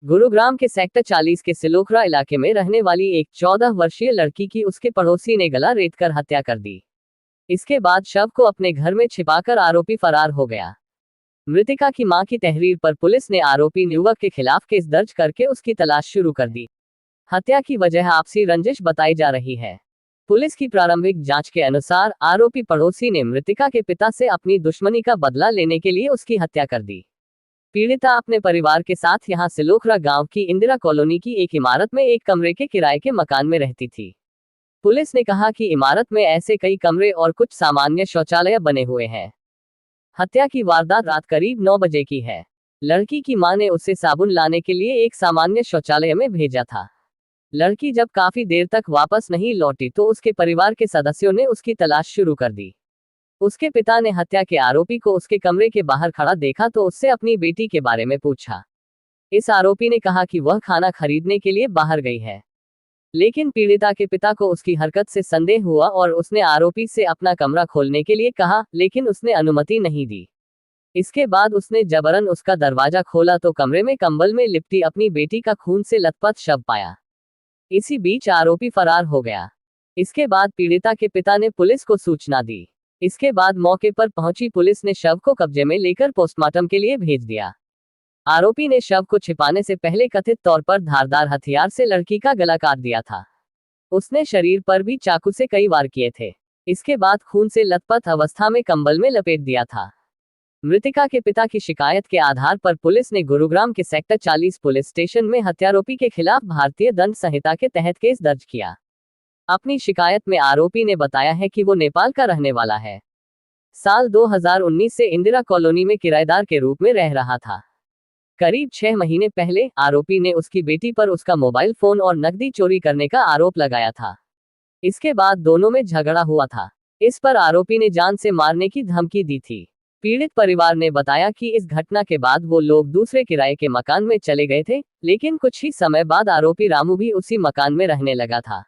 गुरुग्राम के सेक्टर 40 के सिलोखरा इलाके में रहने वाली एक 14 वर्षीय लड़की की उसके पड़ोसी ने गला रेतकर हत्या कर दी। इसके बाद शव को अपने घर में छिपाकर आरोपी फरार हो गया। मृतका की मां की तहरीर पर पुलिस ने आरोपी युवक के खिलाफ केस दर्ज करके उसकी तलाश शुरू कर दी। हत्या की वजह आपसी रंजिश बताई जा रही है। पुलिस की प्रारंभिक जांच के अनुसार आरोपी पड़ोसी ने मृतका के पिता से अपनी दुश्मनी का बदला लेने के लिए उसकी हत्या कर दी। पीड़िता अपने परिवार के साथ यहां सिलोखरा गांव की इंदिरा कॉलोनी की एक इमारत में एक कमरे के किराए के मकान में रहती थी। पुलिस ने कहा कि इमारत में ऐसे कई कमरे और कुछ सामान्य शौचालय बने हुए हैं। हत्या की वारदात रात करीब 9 बजे की है। लड़की की मां ने उसे साबुन लाने के लिए एक सामान्य शौचालय में भेजा था। लड़की जब काफी देर तक वापस नहीं लौटी तो उसके परिवार के सदस्यों ने उसकी तलाश शुरू कर दी। उसके पिता ने हत्या के आरोपी को उसके कमरे के बाहर खड़ा देखा तो उससे अपनी बेटी के बारे में पूछा। इस आरोपी ने कहा कि वह खाना खरीदने के लिए बाहर गई है, लेकिन पीड़िता के पिता को उसकी हरकत से संदेह हुआ और उसने आरोपी से अपना कमरा खोलने के लिए कहा, लेकिन उसने अनुमति नहीं दी। इसके बाद उसने जबरन उसका दरवाजा खोला तो कमरे में कंबल में लिपटी अपनी बेटी का खून से लथपथ शव पाया। इसी बीच आरोपी फरार हो गया। इसके बाद पीड़िता के पिता ने पुलिस को सूचना दी। इसके बाद मौके पर पहुंची पुलिस ने शव को कब्जे में लेकर पोस्टमार्टम के लिए भेज दिया। आरोपी ने शव को छिपाने से पहले कथित तौर पर धारदार हथियार से लड़की का गला काट दिया था। उसने शरीर पर भी चाकू से कई वार किए थे। इसके बाद खून से लथपथ अवस्था में कंबल में लपेट दिया था। मृतका के पिता की शिकायत के आधार पर पुलिस ने गुरुग्राम के सेक्टर 40 पुलिस स्टेशन में हत्यारोपी के खिलाफ भारतीय दंड संहिता के तहत केस दर्ज किया। अपनी शिकायत में आरोपी ने बताया है कि वो नेपाल का रहने वाला है। साल 2019 से इंदिरा कॉलोनी में किराएदार के रूप में रह रहा था। करीब 6 महीने पहले आरोपी ने उसकी बेटी पर उसका मोबाइल फोन और नकदी चोरी करने का आरोप लगाया था। इसके बाद दोनों में झगड़ा हुआ था। इस पर आरोपी ने जान से मारने की धमकी दी थी। पीड़ित परिवार ने बताया कि इस घटना के बाद वो लोग दूसरे किराए के मकान में चले गए थे, लेकिन कुछ ही समय बाद आरोपी रामू भी उसी मकान में रहने लगा था।